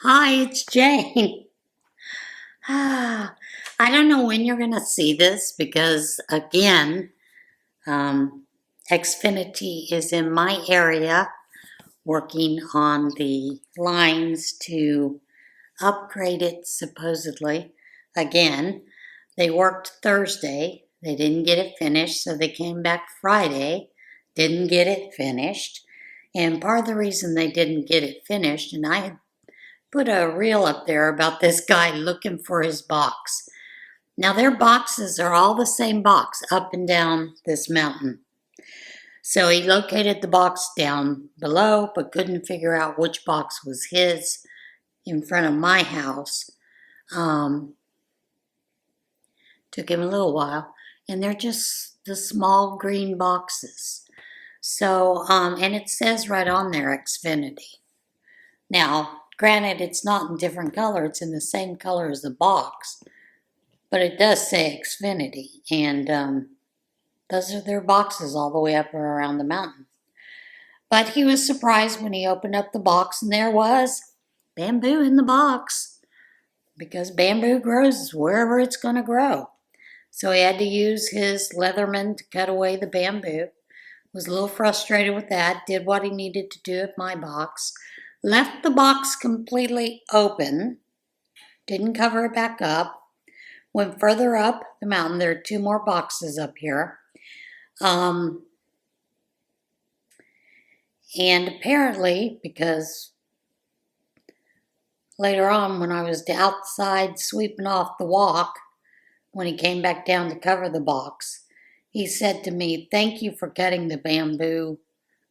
Hi, it's Jane. I don't know when you're going to see this because, again, Xfinity is in my area working on the lines to upgrade it, supposedly. Again, they worked Thursday. They didn't get it finished, so they came back Friday, didn't get it finished. And part of the reason they didn't get it finished, and I had put a reel up there about this guy looking for his box. Now, their boxes are all the same box up and down this mountain. So he located the box down below, but couldn't figure out which box was his in front of my house. Took him a little while. And they're just the small green boxes. So, and it says right on there, Xfinity. Now, granted, it's not in different color. It's in the same color as the box. But it does say Xfinity. And those are their boxes all the way up around the mountain. But he was surprised when he opened up the box and there was bamboo in the box. Because bamboo grows wherever it's going to grow. So he had to use his Leatherman to cut away the bamboo. Was a little frustrated with that. Did what he needed to do at my box. Left the box completely open. Didn't cover it back up. Went further up the mountain. There are 2 more boxes up here. And apparently, because later on when I was outside sweeping off the walk, when he came back down to cover the box, he said to me, "Thank you for cutting the bamboo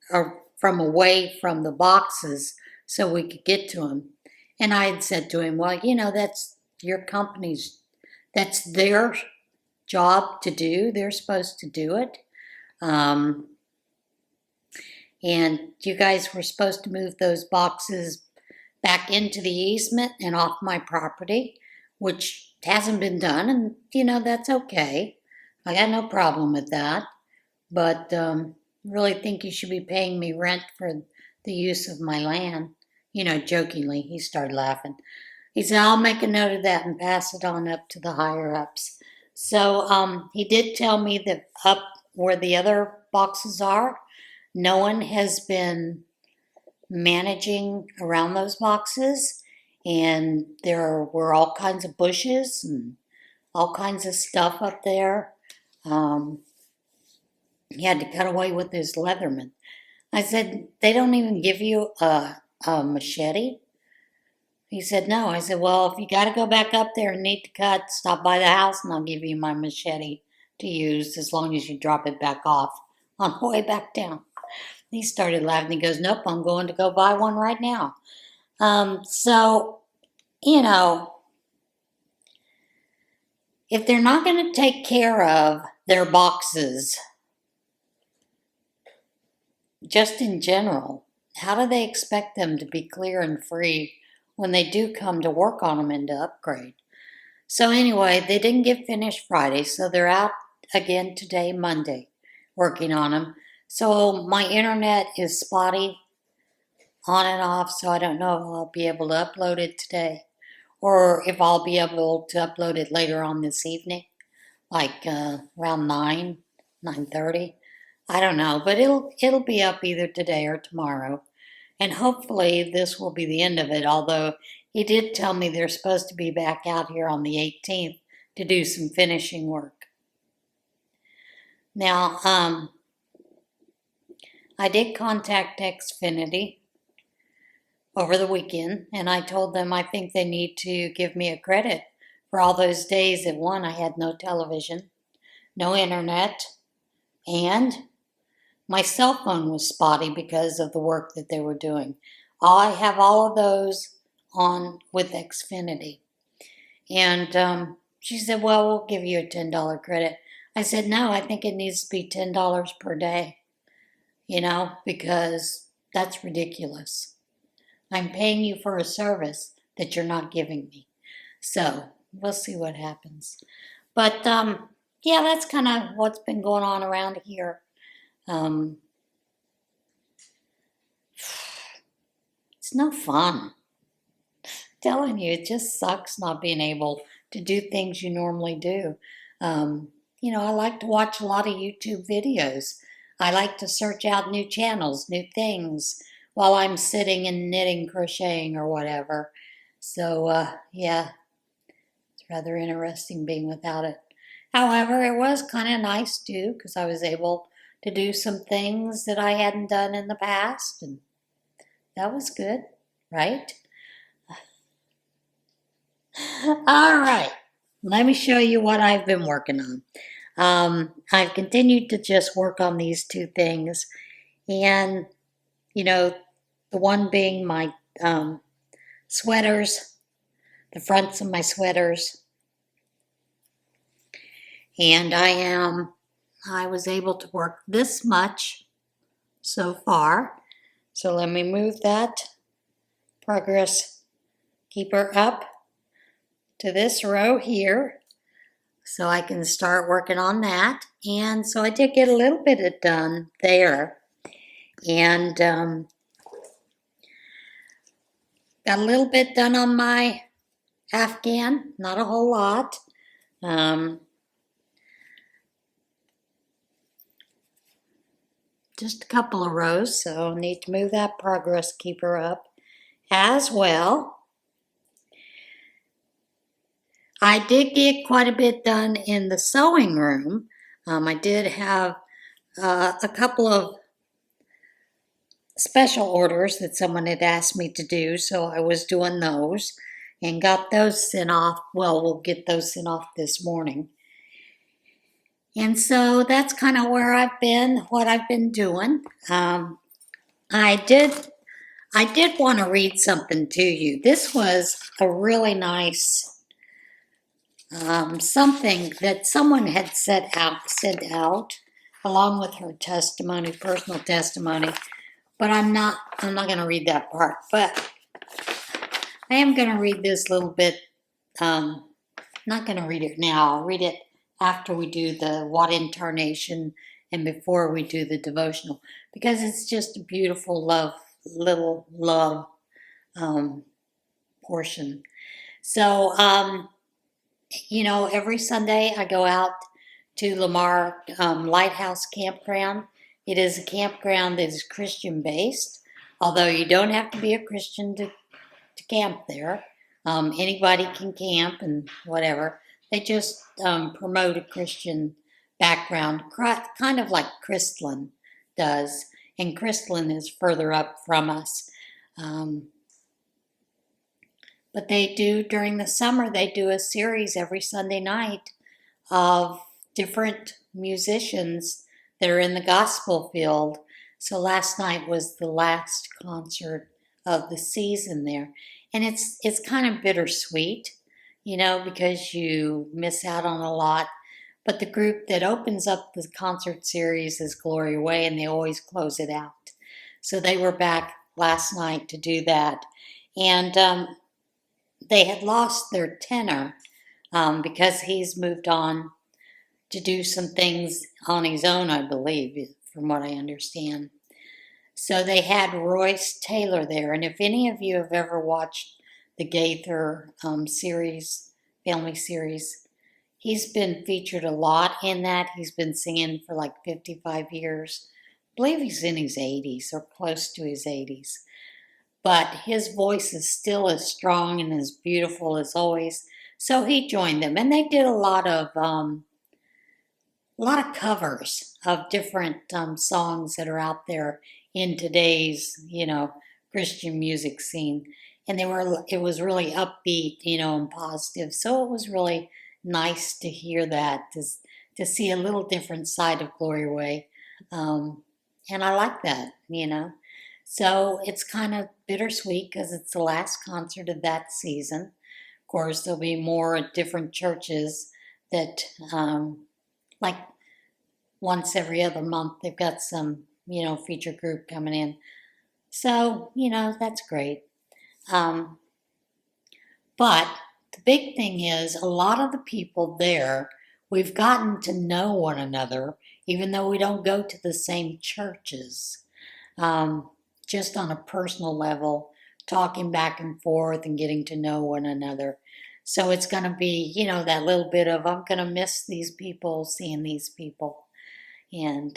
from away from the boxes so we could get to him." And I had said to him, "Well, that's your company's, that's their job to do. They're supposed to do it. And you guys were supposed to move those boxes back into the easement and off my property, which hasn't been done. And, that's okay. I got no problem with that. But really think you should be paying me rent for the use of my land." Jokingly, he started laughing. He said, "I'll make a note of that and pass it on up to the higher-ups." So he did tell me that up where the other boxes are, no one has been managing around those boxes. And there were all kinds of bushes and all kinds of stuff up there. He had to cut away with his Leatherman. I said, "They don't even give you a machete?" He said, "No." I said, "Well, if you got to go back up there and need to cut, stop by the house and I'll give you my machete to use as long as you drop it back off on the way back down." He started laughing. He goes, "Nope, I'm going to go buy one right now." So, if they're not going to take care of their boxes, just in general, how do they expect them to be clear and free when they do come to work on them and to upgrade? So anyway, they didn't get finished Friday, so they're out again today, Monday, working on them. So my internet is spotty on and off, so I don't know if I'll be able to upload it today or if I'll be able to upload it later on this evening, like around 9:30. I don't know, but it'll be up either today or tomorrow. And hopefully this will be the end of it, although he did tell me they're supposed to be back out here on the 18th to do some finishing work. Now, I did contact Xfinity over the weekend, and I told them I think they need to give me a credit for all those days that, one, I had no television, no internet, and my cell phone was spotty because of the work that they were doing. I have all of those on with Xfinity. And she said, "Well, we'll give you a $10 credit." I said, "No, I think it needs to be $10 per day, because that's ridiculous. I'm paying you for a service that you're not giving me." So we'll see what happens. But yeah, that's kind of what's been going on around here. It's no fun. telling you, it just sucks not being able to do things you normally do. I like to watch a lot of YouTube videos. I like to search out new channels, new things while I'm sitting and knitting, crocheting, or whatever. So, yeah, it's rather interesting being without it. However, it was kind of nice too because I was able to do some things that I hadn't done in the past, and that was good, right? All right, let me show you what I've been working on. I've continued to just work on these two things, and the one being my sweaters, the fronts of my sweaters, and I was able to work this much so far. So let me move that progress keeper up to this row here so I can start working on that. And so I did get a little bit done there, and got a little bit done on my Afghan, not a whole lot. Just a couple of rows, so I need to move that progress keeper up as well. I did get quite a bit done in the sewing room. I did have a couple of special orders that someone had asked me to do, so I was doing those and got those sent off. Well, we'll get those sent off this morning. And so that's kind of where I've been, what I've been doing. I did want to read something to you. This was a really nice something that someone had sent out along with her testimony, personal testimony. But I'm not going to read that part. But I am going to read this little bit. Not going to read it now. I'll read it after we do the What in Tarnation and before we do the devotional, because it's just a beautiful little love portion. So, every Sunday I go out to Lamar Lighthouse Campground. It is a campground that is Christian based, although you don't have to be a Christian to camp there. Anybody can camp and whatever. They just promote a Christian background, kind of like Christland does. And Christland is further up from us. But they do, during the summer, they do a series every Sunday night of different musicians that are in the gospel field. So last night was the last concert of the season there. And it's kind of bittersweet, because you miss out on a lot. But the group that opens up the concert series is Glory Way, and they always close it out. So they were back last night to do that. And they had lost their tenor because he's moved on to do some things on his own, I believe, from what I understand. So they had Royce Taylor there. And if any of you have ever watched the Gaither family series, he's been featured a lot in that. He's been singing for like 55 years. I believe he's in his 80s or close to his 80s. But his voice is still as strong and as beautiful as always. So he joined them. And they did a lot of covers of different songs that are out there in today's, Christian music scene. And it was really upbeat, and positive. So it was really nice to hear that, to see a little different side of Glory Way. And I like that, So it's kind of bittersweet because it's the last concert of that season. Of course, there'll be more at different churches that, like once every other month, they've got some, feature group coming in. So, that's great. But the big thing is a lot of the people there, we've gotten to know one another, even though we don't go to the same churches. Just on a personal level talking back and forth and getting to know one another. So it's going to be, that little bit of, I'm going to miss these people, seeing these people, and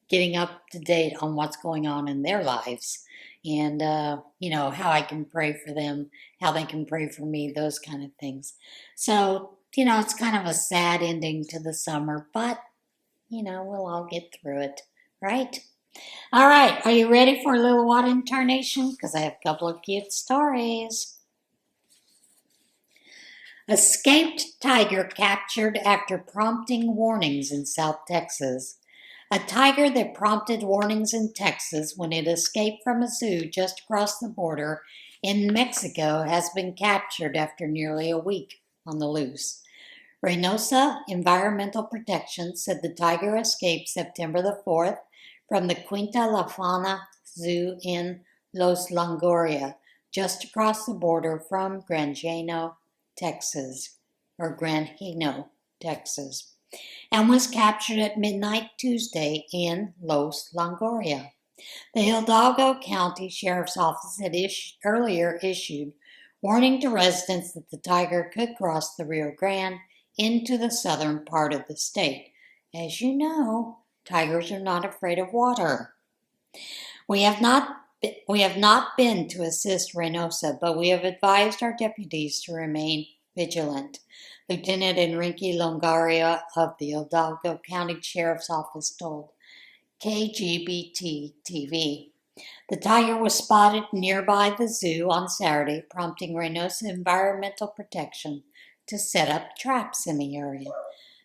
getting up to date on what's going on in their lives, and how I can pray for them, how they can pray for me, those kind of things. So it's kind of a sad ending to the summer, but we'll all get through it, right? All right, are you ready for a little water incarnation? Because I have a couple of cute stories. Escaped tiger captured after prompting warnings in South Texas. A tiger that prompted warnings in Texas when it escaped from a zoo just across the border in Mexico has been captured after nearly a week on the loose. Reynosa Environmental Protection said the tiger escaped September the 4th from the Quinta La Fauna Zoo in Los Longoria, just across the border from Granjeno, Texas, and was captured at midnight Tuesday in Los Longoria. The Hidalgo County Sheriff's Office had earlier issued warning to residents that the tiger could cross the Rio Grande into the southern part of the state. As you know, tigers are not afraid of water. We have not been to assist Reynosa, but we have advised our deputies to remain vigilant. Lieutenant Enrique Longoria of the Hidalgo County Sheriff's Office told KGBT-TV. The tiger was spotted nearby the zoo on Saturday, prompting Reynosa Environmental Protection to set up traps in the area.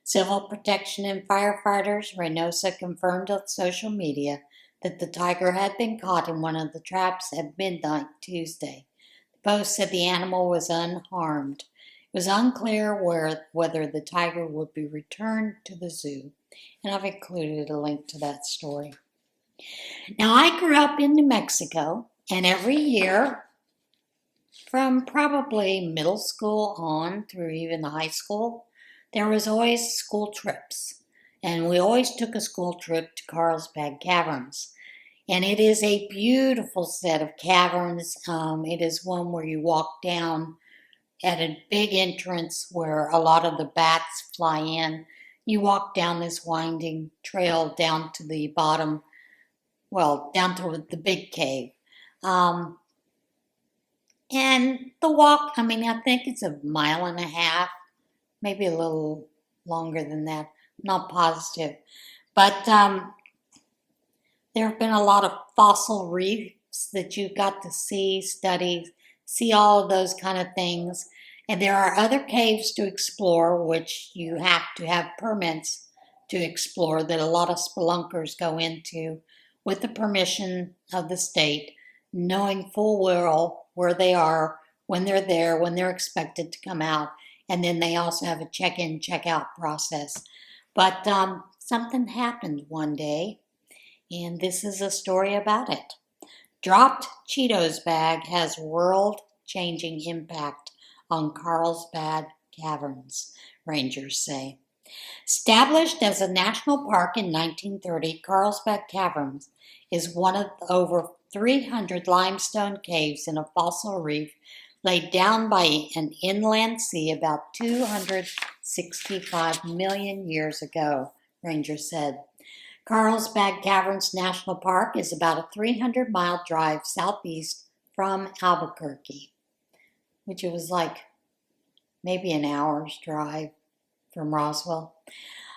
Civil Protection and firefighters Reynosa confirmed on social media that the tiger had been caught in one of the traps at midnight Tuesday. The Post said the animal was unharmed. It was unclear whether the tiger would be returned to the zoo, and I've included a link to that story. Now, I grew up in New Mexico, and every year, from probably middle school on through even high school, there was always school trips. And we always took a school trip to Carlsbad Caverns. And it is a beautiful set of caverns. It is one where you walk down at a big entrance where a lot of the bats fly in. You walk down this winding trail down to the bottom, down to the big cave. And the walk, I think it's a mile and a half, maybe a little longer than that. I'm not positive. But there have been a lot of fossil reefs that you've got to study, see all of those kind of things. And there are other caves to explore, which you have to have permits to explore, that a lot of spelunkers go into with the permission of the state, knowing full well where they are, when they're there, when they're expected to come out. And then they also have a check-in, check-out process. But something happened one day, and this is a story about it. Dropped Cheetos bag has world-changing impact on Carlsbad Caverns, rangers say. Established as a national park in 1930, Carlsbad Caverns is one of over 300 limestone caves in a fossil reef laid down by an inland sea about 265 million years ago, rangers said. Carlsbad Caverns National Park is about a 300-mile drive southeast from Albuquerque, which was like maybe an hour's drive from Roswell.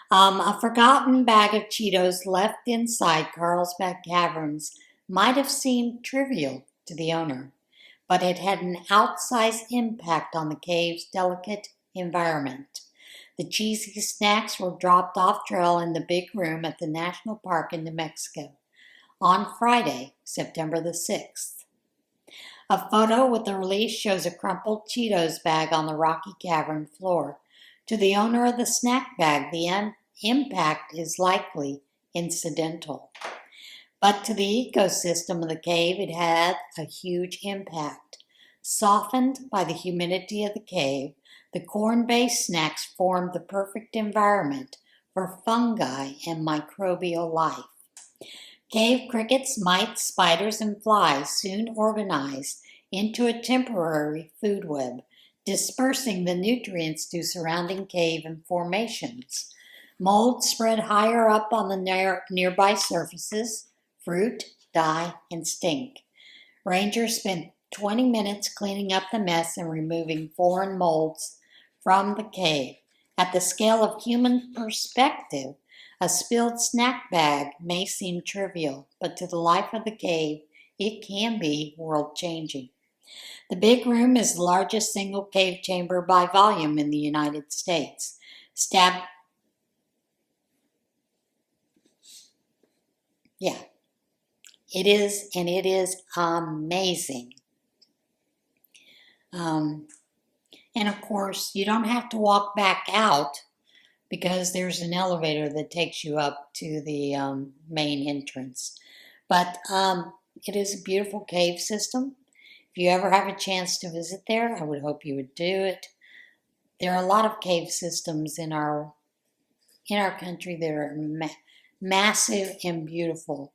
A forgotten bag of Cheetos left inside Carlsbad Caverns might have seemed trivial to the owner, but it had an outsized impact on the cave's delicate environment. The cheesy snacks were dropped off trail in the big room at the National Park in New Mexico on Friday, September the 6th. A photo with the release shows a crumpled Cheetos bag on the rocky cavern floor. To the owner of the snack bag, the impact is likely incidental. But to the ecosystem of the cave, it had a huge impact. Softened by the humidity of the cave, the corn-based snacks formed the perfect environment for fungi and microbial life. Cave crickets, mites, spiders, and flies soon organize into a temporary food web, dispersing the nutrients to surrounding cave and formations. Mold spread higher up on the nearby surfaces, fruit, die, and stink. Rangers spent 20 minutes cleaning up the mess and removing foreign molds from the cave. At the scale of human perspective, a spilled snack bag may seem trivial, but to the life of the cave, it can be world-changing. The big room is the largest single cave chamber by volume in the United States. It is, and it is amazing. And of course, you don't have to walk back out because there's an elevator that takes you up to the main entrance. But it is a beautiful cave system. If you ever have a chance to visit there, I would hope you would do it. There are a lot of cave systems in our country that are massive and beautiful.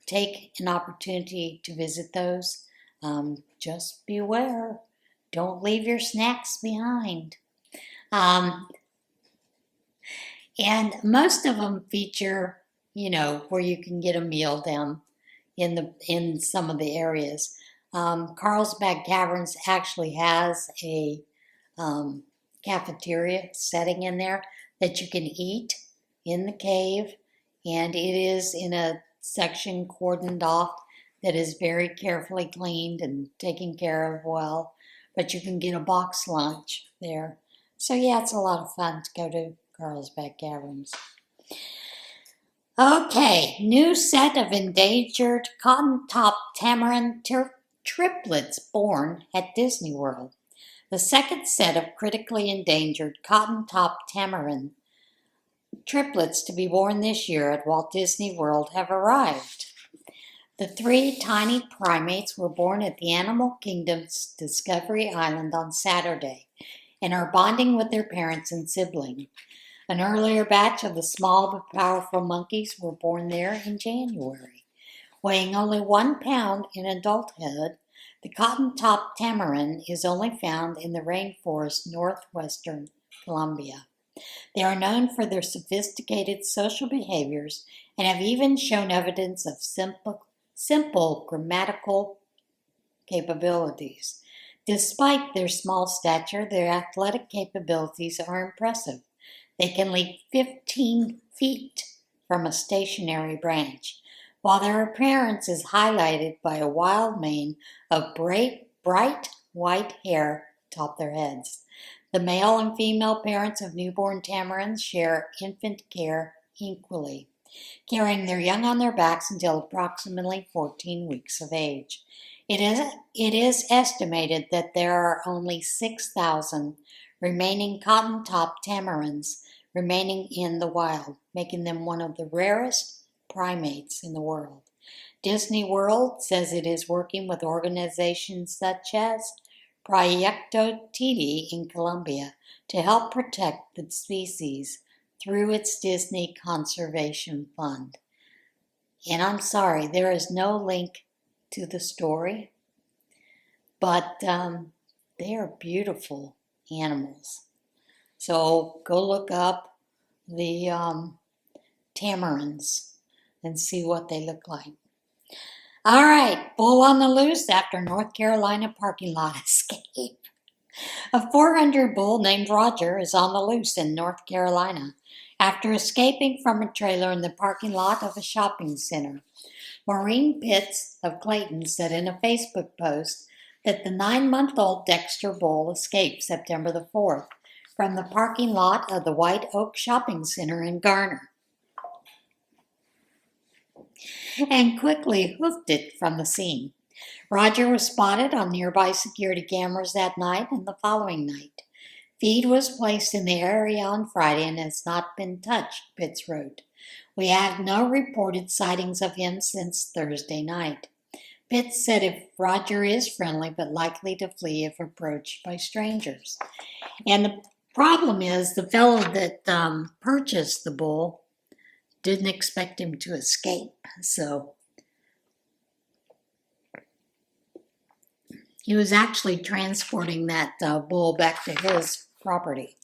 Take an opportunity to visit those. Just beware. Don't leave your snacks behind. And most of them feature, where you can get a meal down in some of the areas. Carlsbad Caverns actually has a cafeteria setting in there that you can eat in the cave, and it is in a section cordoned off that is very carefully cleaned and taken care of well, but you can get a box lunch there. So yeah, it's a lot of fun to go to Carlsbad Caverns. Okay, new set of endangered Cottontop Tamarind triplets born at Disney World. The second set of critically endangered Cottontop Tamarind triplets to be born this year at Walt Disney World have arrived. The 3 tiny primates were born at the Animal Kingdom's Discovery Island on Saturday and are bonding with their parents and sibling. An earlier batch of the small but powerful monkeys were born there in January. Weighing only 1 pound in adulthood, the Cottontop Tamarind is only found in the rainforest northwestern Colombia. They are known for their sophisticated social behaviors and have even shown evidence of simple grammatical capabilities. Despite their small stature, their athletic capabilities are impressive. They can leap 15 feet from a stationary branch, while their appearance is highlighted by a wild mane of bright white hair atop their heads. The male and female parents of newborn tamarinds share infant care equally, carrying their young on their backs until approximately 14 weeks of age. It is estimated that there are only 6,000 remaining Cottontop tamarinds remaining in the wild, making them one of the rarest primates in the world. Disney World says it is working with organizations such as Proyecto Titi in Colombia to help protect the species through its Disney Conservation Fund. And I'm sorry, there is no link to the story, but they are beautiful animals. So go look up the tamarinds and see what they look like. All right, bull on the loose after North Carolina parking lot escape. A 400 bull named Roger is on the loose in North Carolina after escaping from a trailer in the parking lot of a shopping center. Maureen Pitts of Clayton said in a Facebook post that the 9-month-old Dexter bull escaped September the 4th from the parking lot of the White Oak Shopping Center in Garner and quickly hoofed it from the scene. Roger was spotted on nearby security cameras that night and the following night. Feed was placed in the area on Friday and has not been touched, Pitts wrote. We have no reported sightings of him since Thursday night. Pitts said if Roger is friendly but likely to flee if approached by strangers. And the problem is the fellow that purchased the bull didn't expect him to escape. So He was actually transporting that bull back to his property.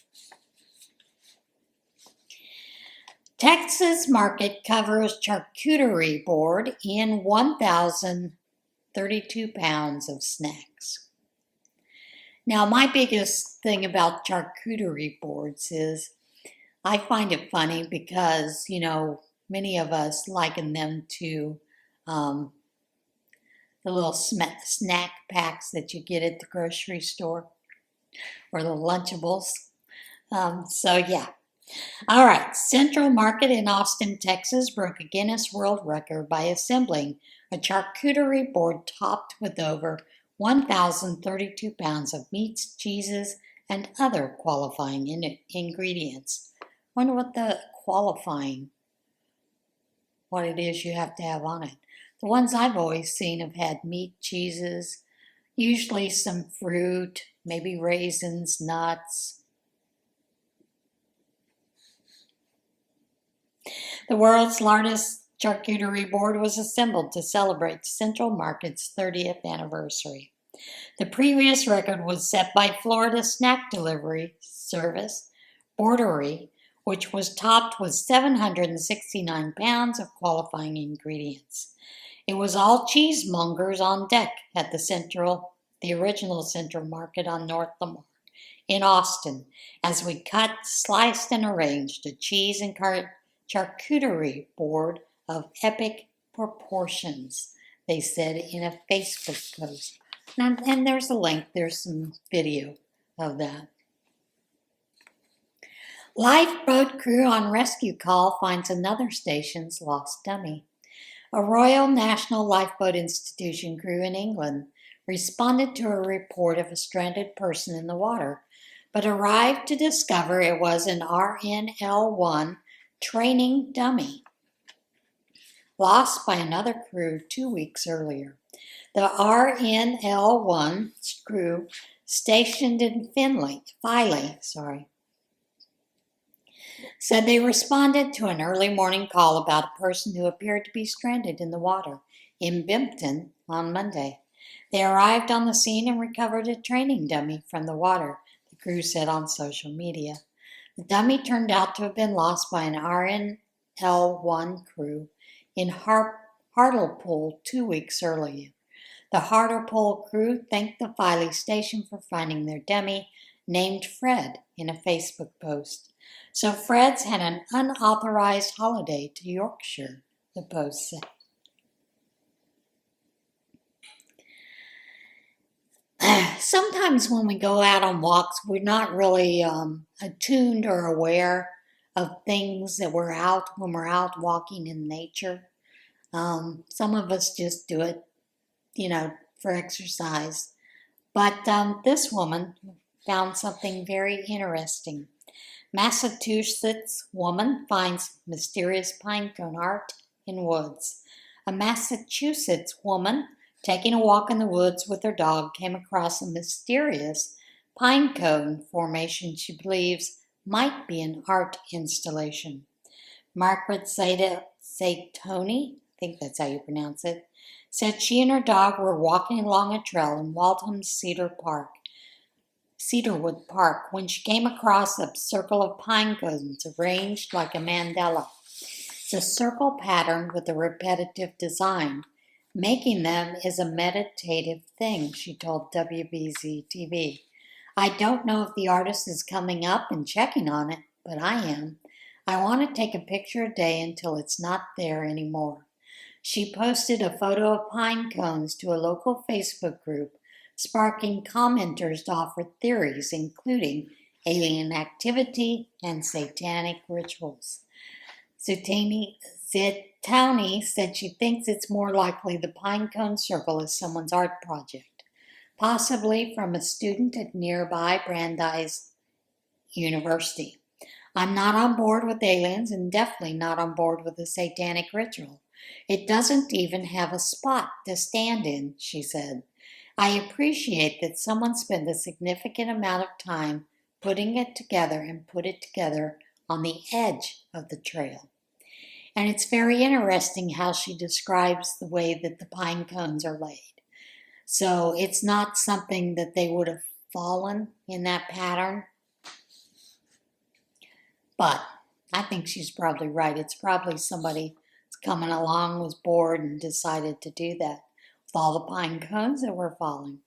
Texas market covers charcuterie board in 1,032 pounds of snacks. Now, my biggest thing about charcuterie boards is I find it funny because, many of us liken them to the little snack packs that you get at the grocery store or the Lunchables. Yeah. All right. Central Market in Austin, Texas broke a Guinness World Record by assembling a charcuterie board topped with over 1,032 pounds of meats, cheeses, and other qualifying ingredients. I wonder what it is you have to have on it. The ones I've always seen have had meat, cheeses, usually some fruit, maybe raisins, nuts. The world's largest charcuterie board was assembled to celebrate Central Market's 30th anniversary. The previous record was set by Florida snack delivery service, Borderie, which was topped with 769 pounds of qualifying ingredients. It was all cheesemongers on deck at the original Central Market on North Lamar in Austin, as we cut, sliced, and arranged a cheese and charcuterie board of epic proportions, they said in a Facebook post. And there's a link, there's some video of that. Lifeboat crew on rescue call finds another station's lost dummy. A Royal National Lifeboat Institution crew in England responded to a report of a stranded person in the water, but arrived to discover it was an RNL-1 training dummy, lost by another crew 2 weeks earlier. The RNL-1 crew stationed in Filey, said they responded to an early morning call about a person who appeared to be stranded in the water in Bimpton on Monday. They arrived on the scene and recovered a training dummy from the water, the crew said on social media. The dummy turned out to have been lost by an RNL-1 crew in Hartlepool 2 weeks earlier. The Hartlepool crew thanked the Filey station for finding their dummy, named Fred, in a Facebook post. So Fred's had an unauthorized holiday to Yorkshire, the post said. Sometimes when we go out on walks, we're not really attuned or aware of things that when we're out walking in nature. Some of us just do it, for exercise. But this woman found something very interesting. Massachusetts woman finds mysterious pinecone art in woods. A Massachusetts woman taking a walk in the woods with her dog came across a mysterious pinecone formation she believes might be an art installation. Margaret Satoni, I think that's how you pronounce it, said she and her dog were walking along a trail in Waltham's Cedarwood Park when she came across a circle of pine cones arranged like a mandala. It's a circle pattern with a repetitive design. Making them is a meditative thing, she told WBZ-TV. I don't know if the artist is coming up and checking on it, but I am. I want to take a picture a day until it's not there anymore. She posted a photo of pine cones to a local Facebook group, sparking commenters to offer theories, including alien activity and satanic rituals. Zetani said she thinks it's more likely the pinecone circle is someone's art project, possibly from a student at nearby Brandeis University. I'm not on board with aliens and definitely not on board with the satanic ritual. It doesn't even have a spot to stand in, she said. I appreciate that someone spent a significant amount of time putting it together and put it together on the edge of the trail. And it's very interesting how she describes the way that the pine cones are laid. So it's not something that they would have fallen in that pattern. But I think she's probably right. It's probably somebody that's coming along, was bored, and decided to do that with all the pine cones that were falling.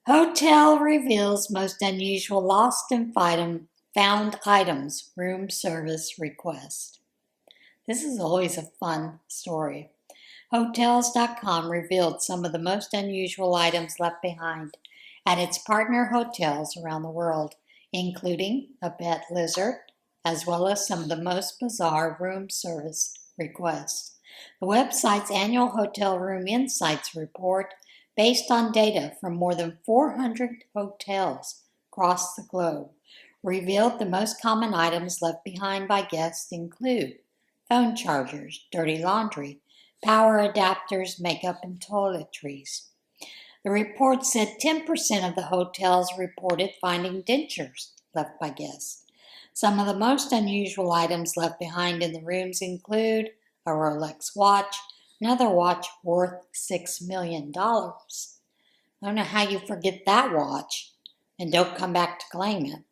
Hotel reveals most unusual lost and found items, room service request. This is always a fun story. Hotels.com revealed some of the most unusual items left behind at its partner hotels around the world, including a pet lizard, as well as some of the most bizarre room service requests. The website's annual Hotel Room Insights report, based on data from more than 400 hotels across the globe, revealed the most common items left behind by guests include phone chargers, dirty laundry, power adapters, makeup, and toiletries. The report said 10% of the hotels reported finding dentures left by guests. Some of the most unusual items left behind in the rooms include a Rolex watch, another watch worth $6 million. I don't know how you forget that watch and don't come back to claim it.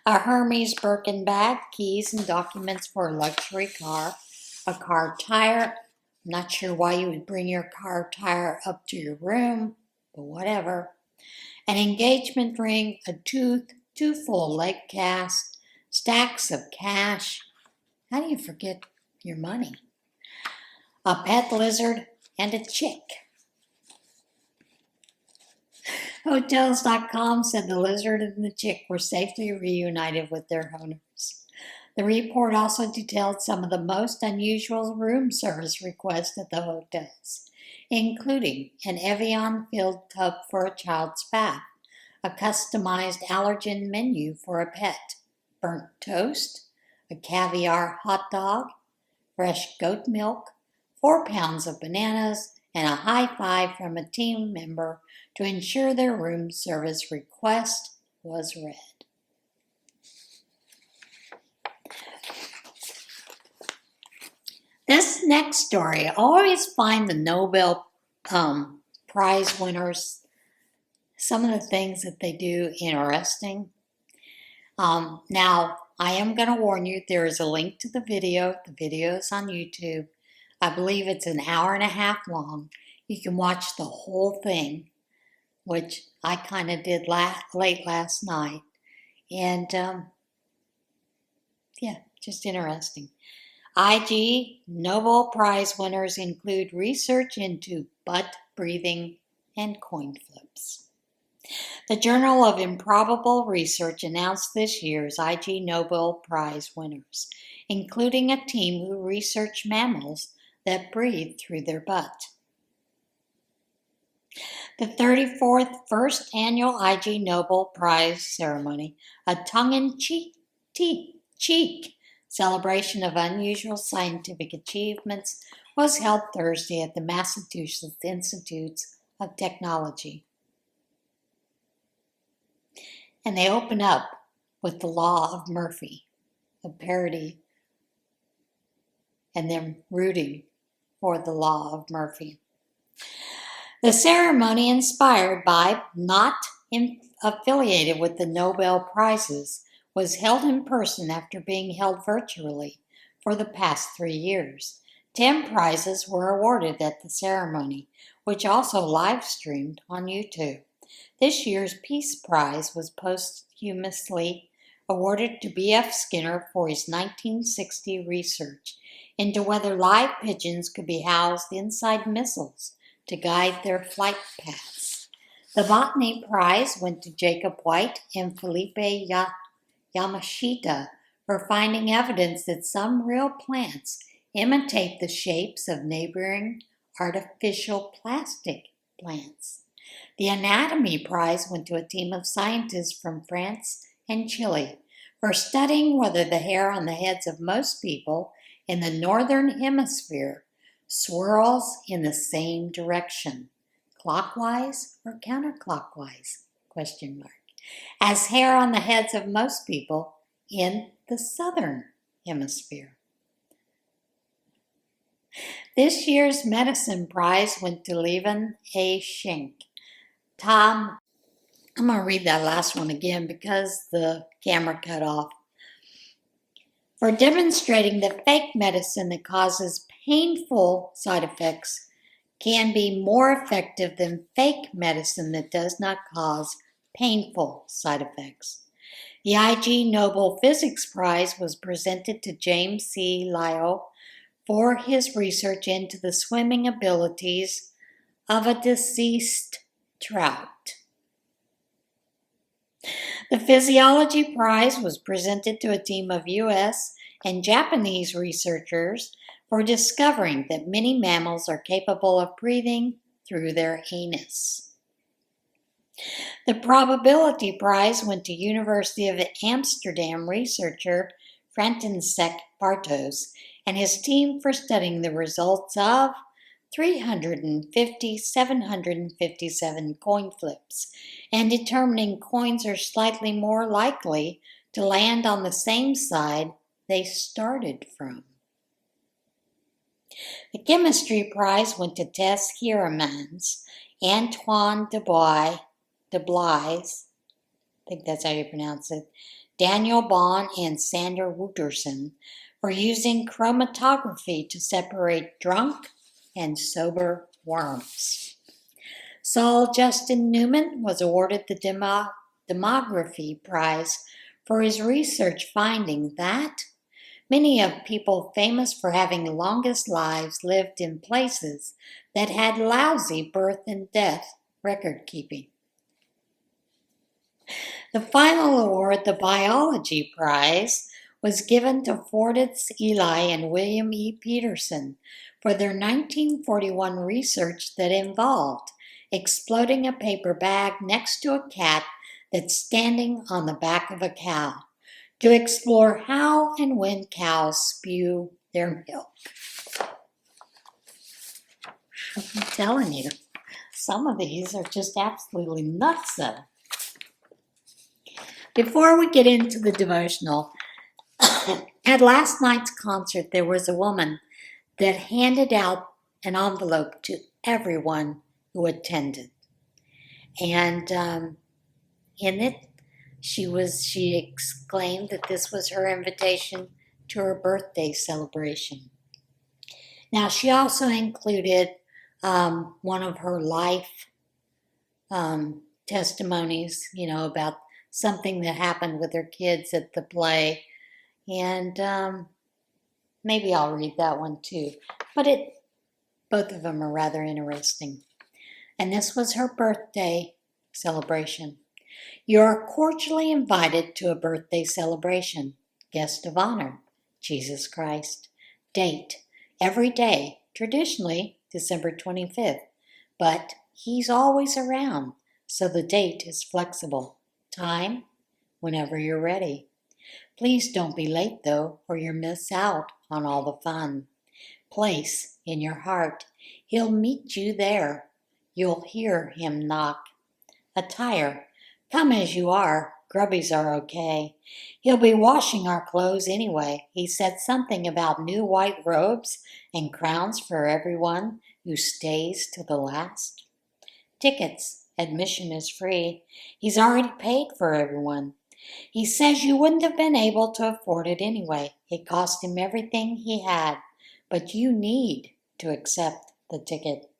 A Hermes Birkin bag, keys and documents for a luxury car, a car tire. I'm not sure why you would bring your car tire up to your room, but whatever. An engagement ring, a tooth, 2 full leg casts, stacks of cash. How do you forget your money? A pet lizard and a chick. Hotels.com said the lizard and the chick were safely reunited with their owners. The report also detailed some of the most unusual room service requests at the hotels, including an Evian-filled tub for a child's bath, a customized allergen menu for a pet, burnt toast, a caviar hot dog, fresh goat milk, 4 pounds of bananas, and a high five from a team member to ensure their room service request was read. This next story, I always find the Nobel Prize winners, some of the things that they do, interesting. Now, I am going to warn you, there is a link to the video. The video is on YouTube. I believe it's an hour and a half long. You can watch the whole thing, which I kind of did late last night. And, yeah, just interesting. IG Nobel Prize winners include research into butt breathing and coin flips. The Journal of Improbable Research announced this year's IG Nobel Prize winners, including a team who researched mammals that breathe through their butt. The 34th first annual IG Nobel Prize ceremony, a tongue-in-cheek celebration of unusual scientific achievements, was held Thursday at the Massachusetts Institutes of Technology. And they open up with the Law of Murphy, a parody, and them rooting for the Law of Murphy. The ceremony, inspired by, not affiliated with the Nobel Prizes, was held in person after being held virtually for the past 3 years. 10 prizes were awarded at the ceremony, which also live-streamed on YouTube. This year's Peace Prize was posthumously awarded to B.F. Skinner for his 1960 research into whether live pigeons could be housed inside missiles to guide their flight paths. The Botany Prize went to Jacob White and Felipe Yamashita for finding evidence that some real plants imitate the shapes of neighboring artificial plastic plants. The Anatomy Prize went to a team of scientists from France and Chile for studying whether the hair on the heads of most people in the northern hemisphere swirls in the same direction, clockwise or counterclockwise, ? As hair on the heads of most people in the southern hemisphere. This year's medicine prize went to Levin A. Schenk. I'm going to read that last one again because the camera cut off. For demonstrating that fake medicine that causes painful side effects can be more effective than fake medicine that does not cause painful side effects. The IG Nobel Physics Prize was presented to James C. Lyell for his research into the swimming abilities of a deceased trout. The Physiology Prize was presented to a team of U.S. and Japanese researchers for discovering that many mammals are capable of breathing through their anus. The Probability Prize went to University of Amsterdam researcher František Bartos and his team for studying the results of 757 coin flips and determining coins are slightly more likely to land on the same side they started from. The Chemistry Prize went to Tess Hieremans, Antoine Deblaise, I think that's how you pronounce it, Daniel Bond, and Sander Woutersen for using chromatography to separate drunk and sober worms. Saul Justin Newman was awarded the Demography Prize for his research finding that many of people famous for having the longest lives lived in places that had lousy birth and death record keeping. The final award, the Biology Prize, was given to Fordyce Eli and William E. Peterson for their 1941 research that involved exploding a paper bag next to a cat that's standing on the back of a cow to explore how and when cows spew their milk. I'm telling you, some of these are just absolutely nuts though. Before we get into the devotional, at last night's concert there was a woman that handed out an envelope to everyone who attended. And in it, she exclaimed that this was her invitation to her birthday celebration. Now, she also included one of her life testimonies, about something that happened with her kids at the play. And maybe I'll read that one too. But both of them are rather interesting. And this was her birthday celebration. You're cordially invited to a birthday celebration. Guest of honor, Jesus Christ. Date, every day, traditionally December 25th. But he's always around, so the date is flexible. Time, whenever you're ready. Please don't be late, though, or you'll miss out on all the fun. Place, in your heart. He'll meet you there. You'll hear him knock. Attire, come as you are. Grubbies are okay. He'll be washing our clothes anyway. He said something about new white robes and crowns for everyone who stays to the last. Tickets, admission is free. He's already paid for everyone. He says you wouldn't have been able to afford it anyway. It cost him everything he had, but you need to accept the ticket.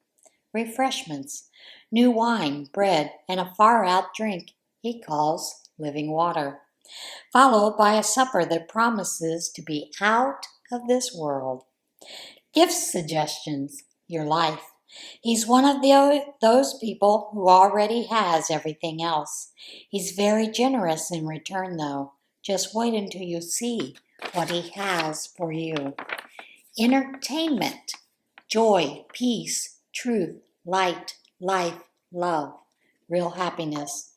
Refreshments, new wine, bread, and a far-out drink he calls living water, followed by a supper that promises to be out of this world. Gift suggestions, your life. He's one of those people who already has everything else. He's very generous in return, though. Just wait until you see what he has for you. Entertainment, joy, peace, truth, light, life, love, real happiness.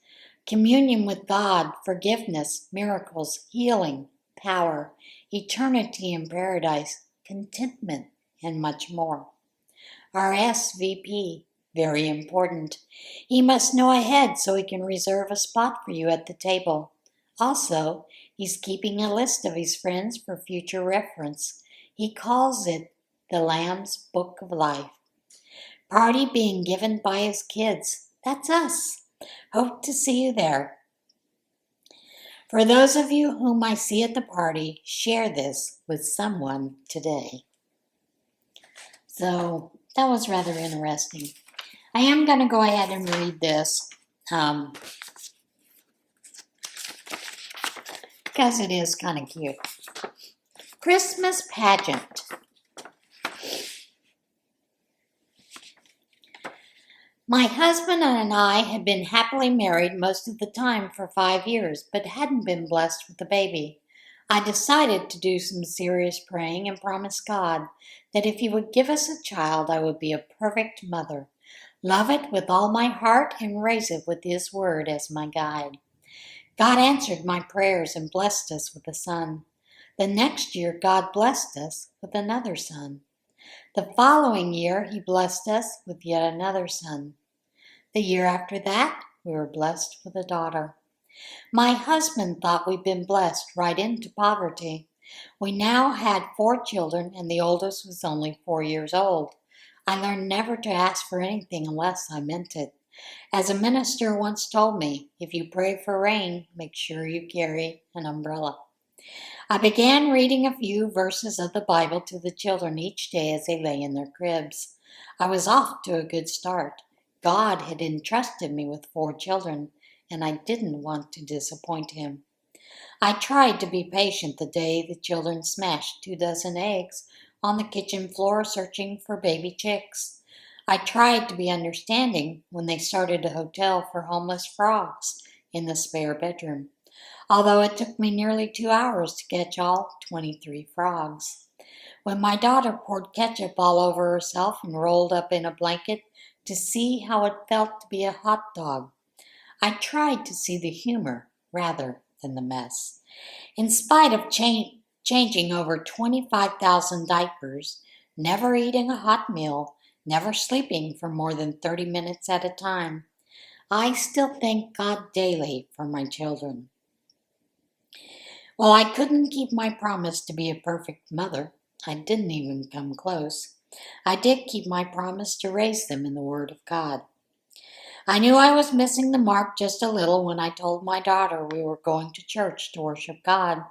Communion with God, forgiveness, miracles, healing, power, eternity in paradise, contentment, and much more. Our SVP, very important. He must know ahead so he can reserve a spot for you at the table. Also, he's keeping a list of his friends for future reference. He calls it the Lamb's Book of Life. Party being given by his kids. That's us. Hope to see you there. For those of you whom I see at the party, share this with someone today. So that was rather interesting. I am going to go ahead and read this because it is kind of cute. Christmas Pageant. My husband and I had been happily married most of the time for 5 years, but hadn't been blessed with a baby. I decided to do some serious praying and promised God that if He would give us a child, I would be a perfect mother, love it with all my heart, and raise it with His Word as my guide. God answered my prayers and blessed us with a son. The next year, God blessed us with another son. The following year, He blessed us with yet another son. The year after that, we were blessed with a daughter. My husband thought we'd been blessed right into poverty. We now had 4 children, and the oldest was only 4 years old. I learned never to ask for anything unless I meant it. As a minister once told me, if you pray for rain, make sure you carry an umbrella. I began reading a few verses of the Bible to the children each day as they lay in their cribs. I was off to a good start. God had entrusted me with 4 children, and I didn't want to disappoint Him. I tried to be patient the day the children smashed 24 eggs on the kitchen floor searching for baby chicks. I tried to be understanding when they started a hotel for homeless frogs in the spare bedroom, although it took me nearly 2 hours to catch all 23 frogs. When my daughter poured ketchup all over herself and rolled up in a blanket to see how it felt to be a hot dog, I tried to see the humor rather than the mess. In spite of changing over 25,000 diapers, never eating a hot meal, never sleeping for more than 30 minutes at a time, I still thank God daily for my children. Well, I couldn't keep my promise to be a perfect mother. I didn't even come close. I did keep my promise to raise them in the Word of God. I knew I was missing the mark just a little when I told my daughter we were going to church to worship God.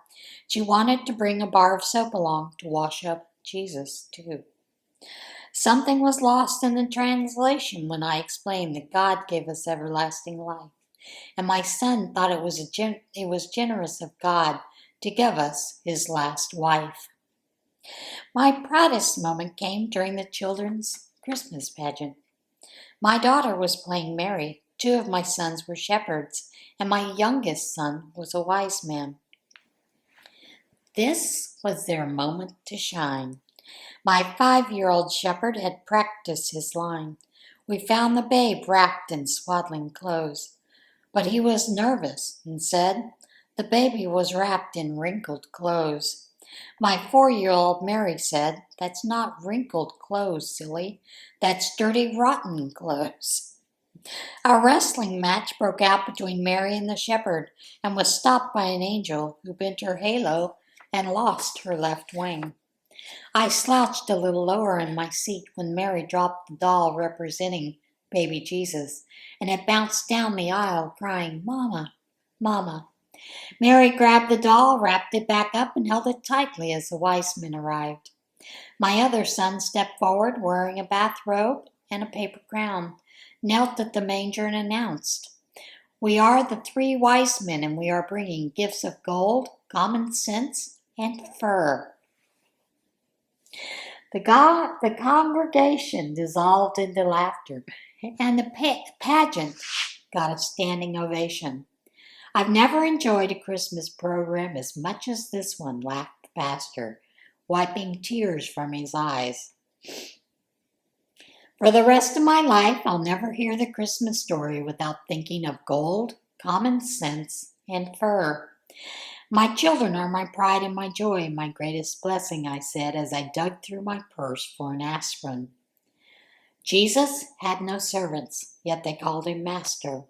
She wanted to bring a bar of soap along to wash up Jesus, too. Something was lost in the translation when I explained that God gave us everlasting life, and my son thought it was generous of God to give us His last wife. My proudest moment came during the children's Christmas pageant. My daughter was playing Mary, 2 of my sons were shepherds, and my youngest son was a wise man. This was their moment to shine. My 5-year-old shepherd had practiced his line. We found the babe wrapped in swaddling clothes, but he was nervous and said the baby was wrapped in wrinkled clothes. My 4-year-old Mary said, "That's not wrinkled clothes, silly. That's dirty, rotten clothes." A wrestling match broke out between Mary and the shepherd and was stopped by an angel who bent her halo and lost her left wing. I slouched a little lower in my seat when Mary dropped the doll representing baby Jesus, and it bounced down the aisle crying, "Mama, Mama." Mary grabbed the doll, wrapped it back up, and held it tightly as the wise men arrived. My other son stepped forward wearing a bathrobe and a paper crown, knelt at the manger and announced, "We are the 3 wise men, and we are bringing gifts of gold, common sense, and fur." The congregation dissolved into laughter, and the pageant got a standing ovation. "I've never enjoyed a Christmas program as much as this one," laughed the pastor, wiping tears from his eyes. For the rest of my life, I'll never hear the Christmas story without thinking of gold, common sense, and fur. "My children are my pride and my joy, my greatest blessing," I said as I dug through my purse for an aspirin. Jesus had no servants, yet they called Him Master.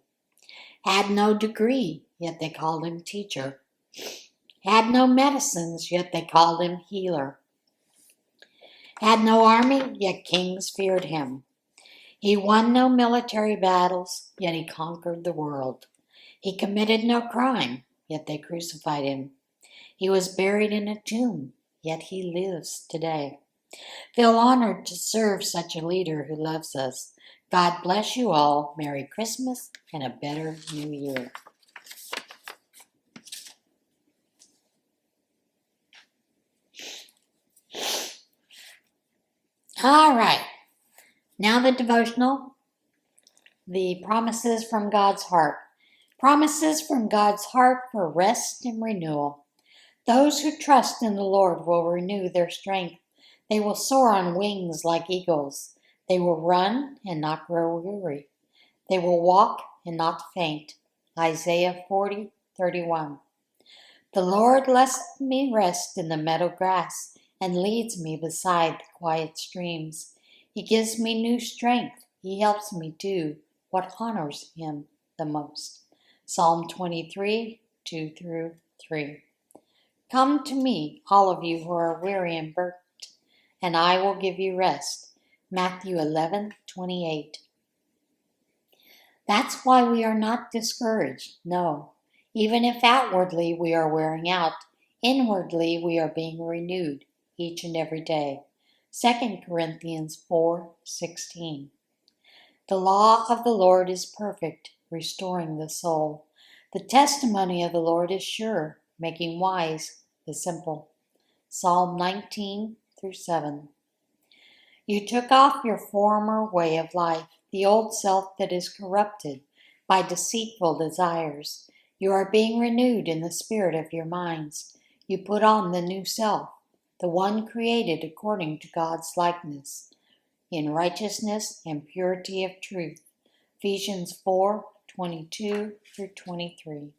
Had no degree, yet they called Him Teacher. Had no medicines, yet they called Him Healer. Had no army, yet kings feared him. He won no military battles, yet he conquered the world. He committed no crime, yet they crucified him. He was buried in a tomb, yet he lives today. Feel honored to serve such a leader who loves us. God bless you all. Merry Christmas and a better New Year. All right. Now the devotional, the promises from God's heart. Promises from God's heart for rest and renewal. Those who trust in the Lord will renew their strength. They will soar on wings like eagles. They will run and not grow weary. They will walk and not faint. Isaiah 40:31. The Lord lets me rest in the meadow grass and leads me beside the quiet streams. He gives me new strength. He helps me do what honors him the most. Psalm 23:2-3. Come to me, all of you who are weary and burdened, and I will give you rest. Matthew 11:28. That's why we are not discouraged. No, even if outwardly we are wearing out, inwardly we are being renewed each and every day. 2 Corinthians 4:16. The law of the Lord is perfect, restoring the soul. The testimony of the Lord is sure, making wise the simple. Psalm 19:7. You took off your former way of life, the old self that is corrupted by deceitful desires. You are being renewed in the spirit of your minds. You put on the new self, the one created according to God's likeness, in righteousness and purity of truth. Ephesians 4:22-23.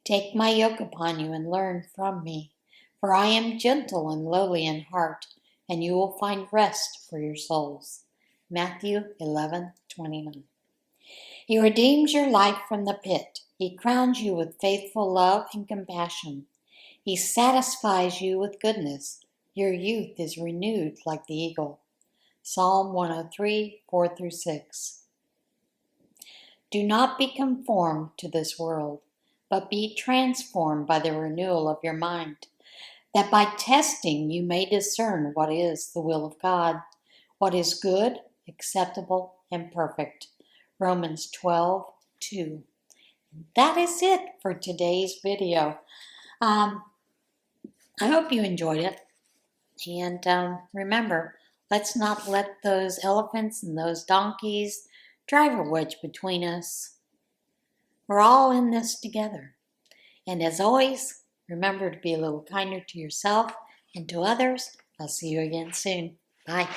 Take my yoke upon you and learn from me, for I am gentle and lowly in heart, and you will find rest for your souls. Matthew 11:29. He redeems your life from the pit. He crowns you with faithful love and compassion. He satisfies you with goodness. Your youth is renewed like the eagle. Psalm 103:4-6. Do not be conformed to this world, but be transformed by the renewal of your mind, that by testing you may discern what is the will of God, what is good, acceptable, and perfect. Romans 12:2. That is it for today's video. I hope you enjoyed it. And remember, let's not let those elephants and those donkeys drive a wedge between us. We're all in this together. And as always, remember to be a little kinder to yourself and to others. I'll see you again soon. Bye.